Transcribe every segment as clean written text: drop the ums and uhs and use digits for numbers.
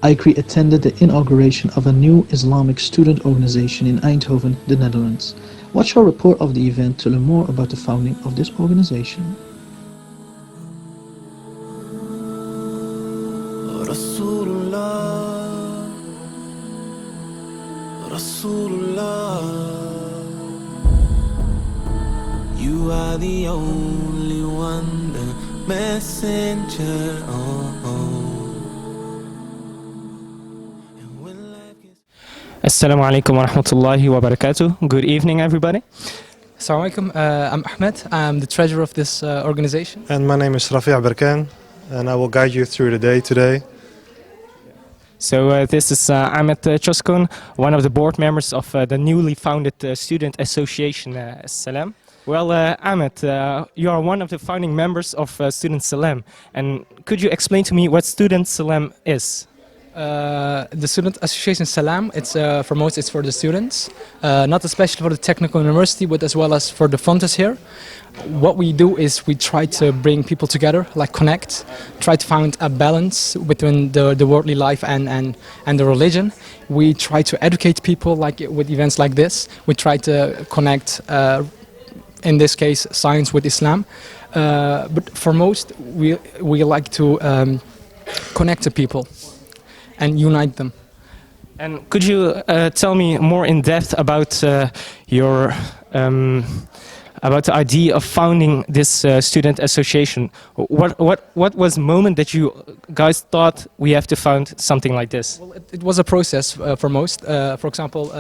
EICRI attended the inauguration of a new Islamic student organization in Eindhoven, the Netherlands. Watch our report of the event to learn more about the founding of this organization. You are the only one, the messenger. Assalamu alaikum wa rahmatullahi wa barakatuh. Good evening, everybody. Assalamu alaikum. I'm Ahmed. I'm the treasurer of this organization. And my name is Rafi' Berkan, and I will guide you through the day today. So this is Ahmed Choskun, one of the board members of the newly founded Student Association Salaam. Well, Ahmed, you are one of the founding members of Student Salaam, and could you explain to me what Student Salaam is? The Student Association Salaam, it's for most it's for the students, not especially for the Technical University, but as well as for the funders here. What we do is we try to bring people together, like connect, try to find a balance between the worldly life and the religion. We try to educate people like with events like this. We try to connect, in this case, science with Islam. But for most, we like to connect to people and unite them. And could you tell me more in depth about your about the idea of founding this student association? What was the moment that you guys thought we have to found something like this? Well, it was a process for most. For example,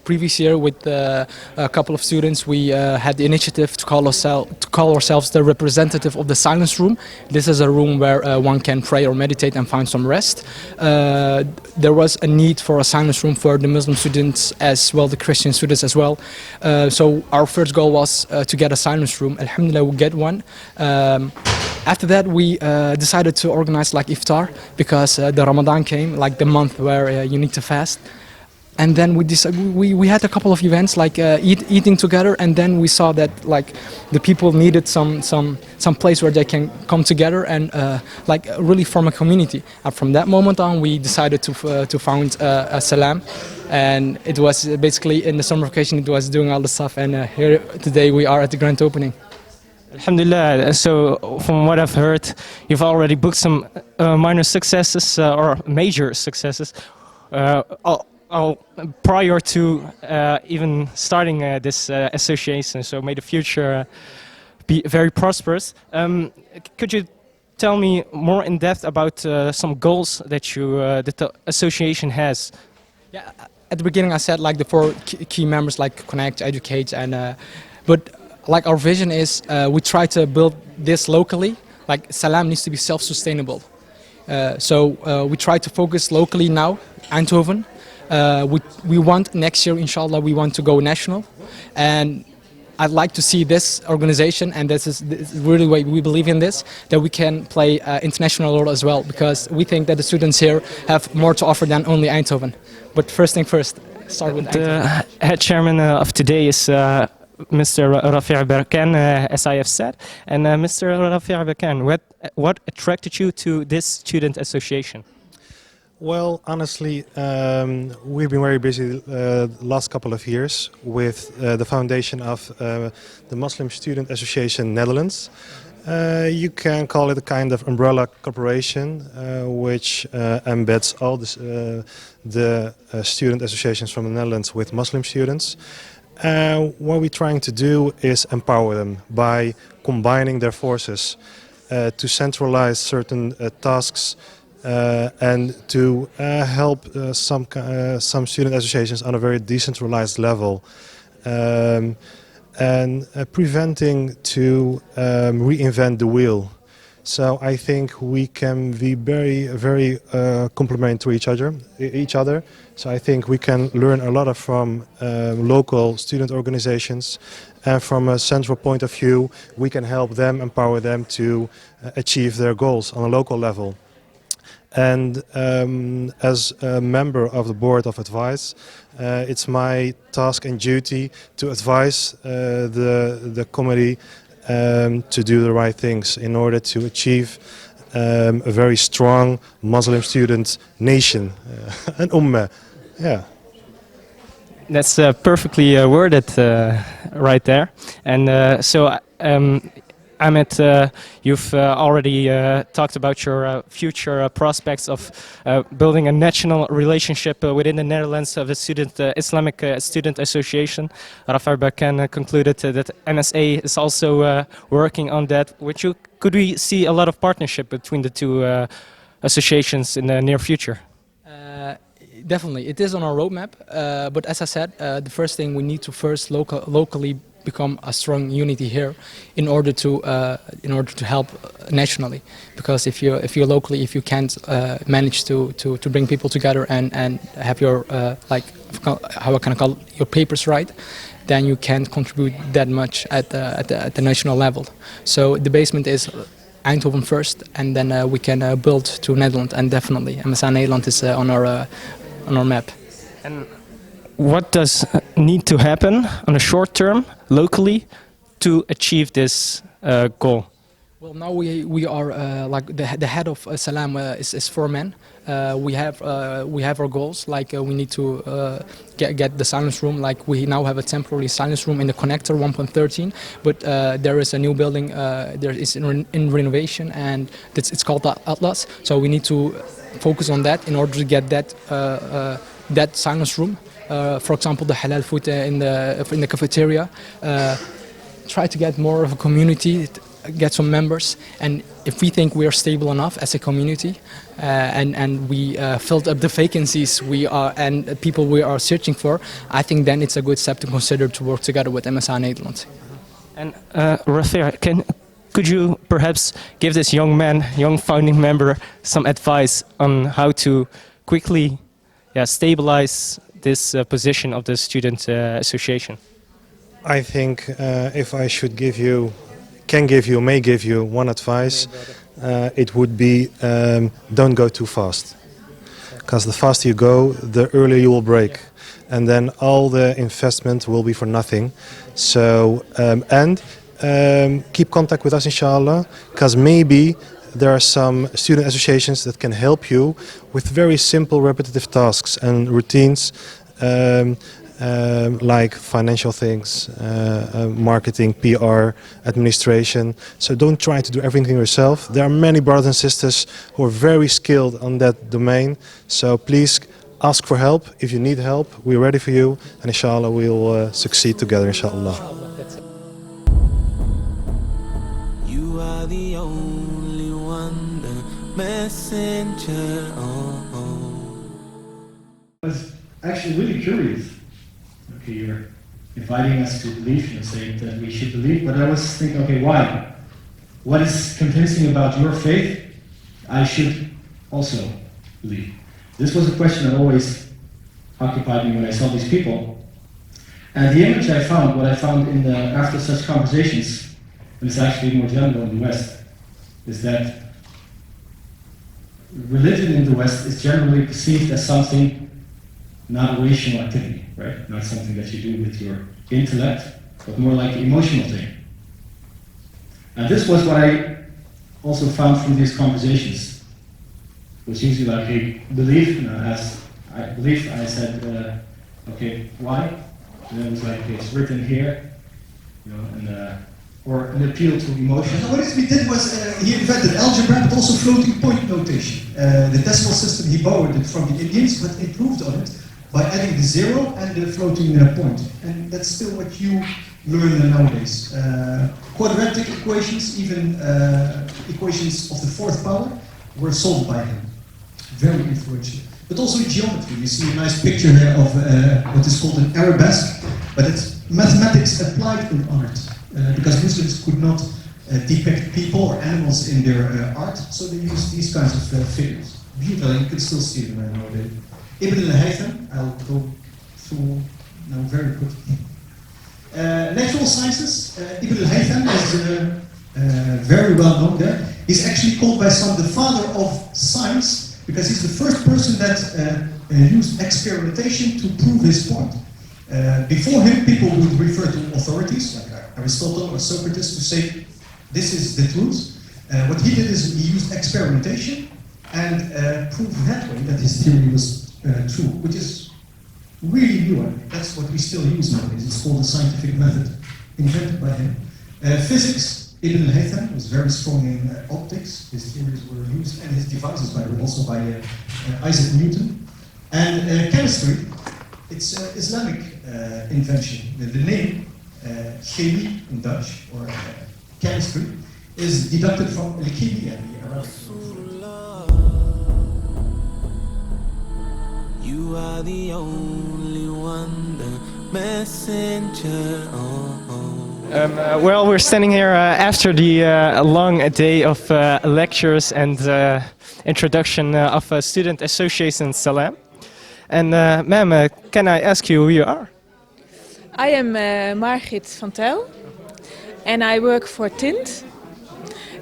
previous year with a couple of students, we had the initiative to call ourselves the representative of the silence room. This is a room where one can pray or meditate and find some rest. There was a need for a silence room for the Muslim students as well, the Christian students as well. So our first goal was to get a silence room. Alhamdulillah, we get one. After that, we decided to organize like iftar because the Ramadan came, like the month where you need to fast. And then we had a couple of events like eating together, and then we saw that like the people needed some place where they can come together and like really form a community. And from that moment on, we decided to found a Salaam, and it was basically in the summer vacation. It was doing all the stuff, and here today we are at the grand opening. Alhamdulillah. So from what I've heard, you've already booked some minor successes or major successes. Prior to even starting this association, so may the future be very prosperous. Could you tell me more in depth about some goals that that the association has? Yeah, at the beginning I said like the four key members, like connect, educate, and but like our vision is we try to build this locally. Like Salaam needs to be self-sustainable, so we try to focus locally now, Eindhoven. We want next year, inshallah, we want to go national, and I'd like to see this organization, and this is really why we believe in this, that we can play international role as well, because we think that the students here have more to offer than only Eindhoven. But first thing first, start with Eindhoven. The head chairman of today is Mr. Rafi' Berkan, as I have said, and Mr. Rafi' Berkan, what attracted you to this student association? Well, honestly, we've been very busy the last couple of years with the foundation of the Muslim Student Association Netherlands. You can call it a kind of umbrella corporation which embeds all the student associations from the Netherlands with Muslim students. What we're trying to do is empower them by combining their forces to centralize certain tasks and to help some student associations on a very decentralized level, and preventing to reinvent the wheel. So I think we can be very complementary to each other. So I think we can learn a lot from local student organizations, and from a central point of view, we can help them, empower them to achieve their goals on a local level. And as a member of the Board of Advice, it's my task and duty to advise the committee to do the right things in order to achieve a very strong Muslim student nation, an ummah. Yeah. That's perfectly worded right there. And Ahmed, you've already talked about your future prospects of building a national relationship within the Netherlands of the Islamic Student Association. Rafael Bakan concluded that MSA is also working on that. Could we see a lot of partnership between the two associations in the near future? Definitely, it is on our roadmap. But as I said, the first thing we need to locally become a strong unity here in order to help nationally. Because if you can't manage to bring people together and have your how can I call it, your papers right, then you can't contribute that much at the national level. So the basement is Eindhoven first, and then we can build to Netherlands, and definitely MSA Nederland is on our map. And what does need to happen on the short term, locally, to achieve this goal? Well, now we are like the head of Salaam is 4 men. We have our goals. Like we need to get the silence room. Like we now have a temporary silence room in the connector 1.13. But there is a new building. There is in renovation, and it's called the Atlas. So we need to focus on that in order to get that silence room. For example, the halal food in the cafeteria. Try to get more of a community, get some members, and if we think we are stable enough as a community, and we filled up the vacancies and people we are searching for, I think then it's a good step to consider to work together with MSA Nederland. And Rafael, could you perhaps give this young founding member, some advice on how to quickly stabilize this position of the student association? I think if I should may give you one advice, it would be don't go too fast. Because the faster you go, the earlier you will break. And then all the investment will be for nothing. So, keep contact with us, inshallah, because maybe there are some student associations that can help you with very simple repetitive tasks and routines, like financial things, marketing, PR, administration. So don't try to do everything yourself. There are many brothers and sisters who are very skilled on that domain. So please ask for help. If you need help, we're ready for you. And inshallah, we'll succeed together, inshallah. You are the only one, the messenger. I was actually really curious. Okay, you're inviting us to believe and saying that we should believe, but I was thinking, okay, why? What is convincing about your faith? I should also believe. This was a question that always occupied me when I saw these people. And the image I found, what I found after such conversations, and it's actually more general in the West, is that religion in the West is generally perceived as something not a rational activity, right? Not something that you do with your intellect, but more like an emotional thing. And this was what I also found from these conversations. It was usually like, hey, belief, as I believed, I said, okay, why? And then it was like, okay, it's written here, you know, and or an appeal to emotion. What we did was he invented algebra, but also floating point notation. The decimal system, he borrowed it from the Indians, but improved on it by adding the zero and the floating point. And that's still what you learn nowadays. Quadratic equations, even equations of the fourth power, were solved by him. Very influential. But also geometry. You see a nice picture here of what is called an arabesque, but it's mathematics applied in art. Because Muslims could not depict people or animals in their art, so they used these kinds of figures. Beautiful, you can still see them nowadays. Ibn al-Haytham, I'll go through now very quickly. Natural sciences, Ibn al-Haytham is very well known there. He's actually called by some the father of science, because he's the first person that used experimentation to prove his point. Before him, people would refer to authorities, like Aristotle or Socrates, to say, this is the truth. What he did is he used experimentation and proved that way that his theory was true, which is really new. And that's what we still use nowadays. It's called the scientific method, invented by him. Physics, Ibn al-Haytham was very strong in optics. His theories were used, and his devices, by the way, also by Isaac Newton. And chemistry, it's Islamic invention. The name, chemie in Dutch, or chemistry, is deducted from al-chemia, the Arabic. You are the only one, the messenger. Well, we're standing here after the long day of lectures and introduction of Student Association Salaam. And ma'am, can I ask you who you are? I am Margit van Tuyl and I work for TINT.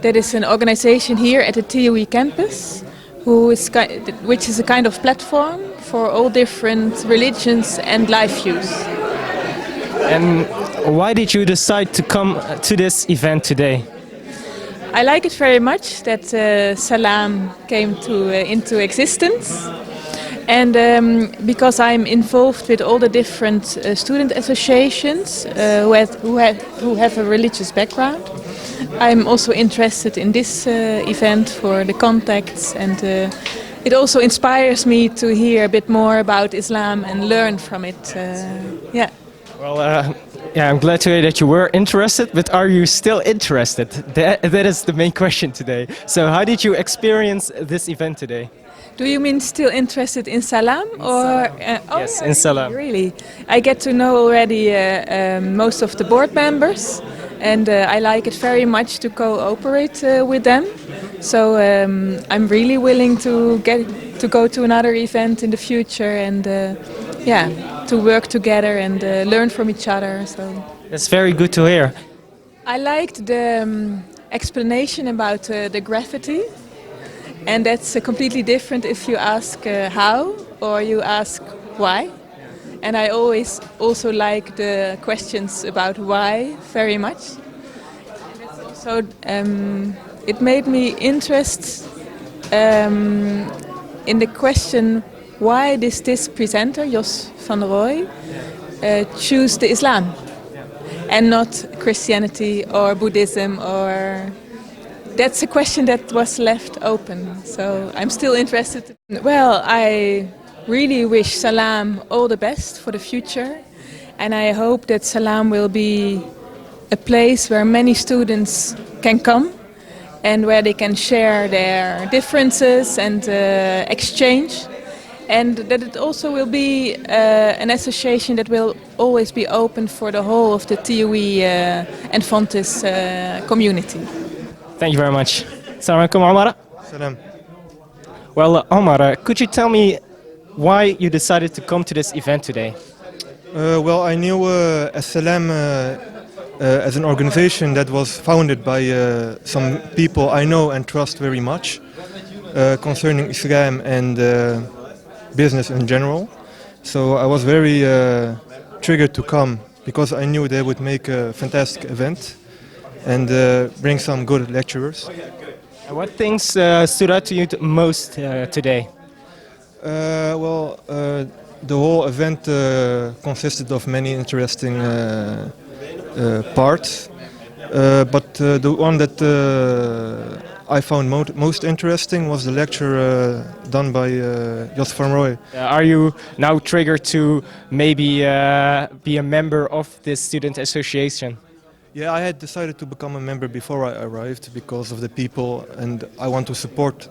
That is an organization here at the TUE campus, which is a kind of platform for all different religions and life views. And why did you decide to come to this event today? I like it very much that Salaam came into existence. And because I'm involved with all the different student associations who have a religious background, I'm also interested in this event for the contacts, and it also inspires me to hear a bit more about Islam and learn from it. Yeah. Well, yeah, I'm glad to hear that you were interested, but are you still interested? That is the main question today. So how did you experience this event today? Do you mean still interested in Salaam? Or yes, in Salaam. Really? I get to know already most of the board members, and I like it very much to cooperate with them. So I'm really willing to go to another event in the future, and yeah, to work together and learn from each other. So that's very good to hear. I liked the explanation about the gravity. And that's completely different if you ask how or you ask why. And I always also like the questions about why very much. So it made me interested in the question, why does this presenter, Jos van Rooij, choose the Islam and not Christianity or Buddhism or... That's a question that was left open, so I'm still interested. Well, I really wish Salaam all the best for the future, and I hope that Salaam will be a place where many students can come and where they can share their differences and exchange, and that it also will be an association that will always be open for the whole of the TUE and Fontys community. Thank you very much. Assalamu alaikum, Omar. Salam. Well, Omar, could you tell me why you decided to come to this event today? Well, I knew Salam as an organization that was founded by some people I know and trust very much concerning Islam and business in general. So I was very triggered to come because I knew they would make a fantastic event and bring some good lecturers. And what things stood out to you most today? Well, the whole event consisted of many interesting parts, but the one that I found most interesting was the lecture done by Jos van Rooij. Are you now triggered to maybe be a member of this student association? Yeah, I had decided to become a member before I arrived because of the people, and I want to support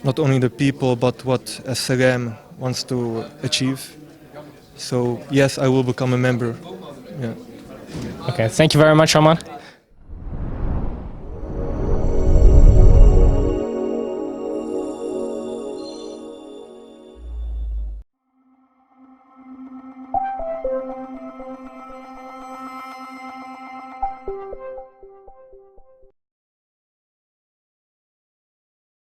not only the people but what Salaam wants to achieve. So yes, I will become a member. Yeah. Okay, thank you very much, Omar.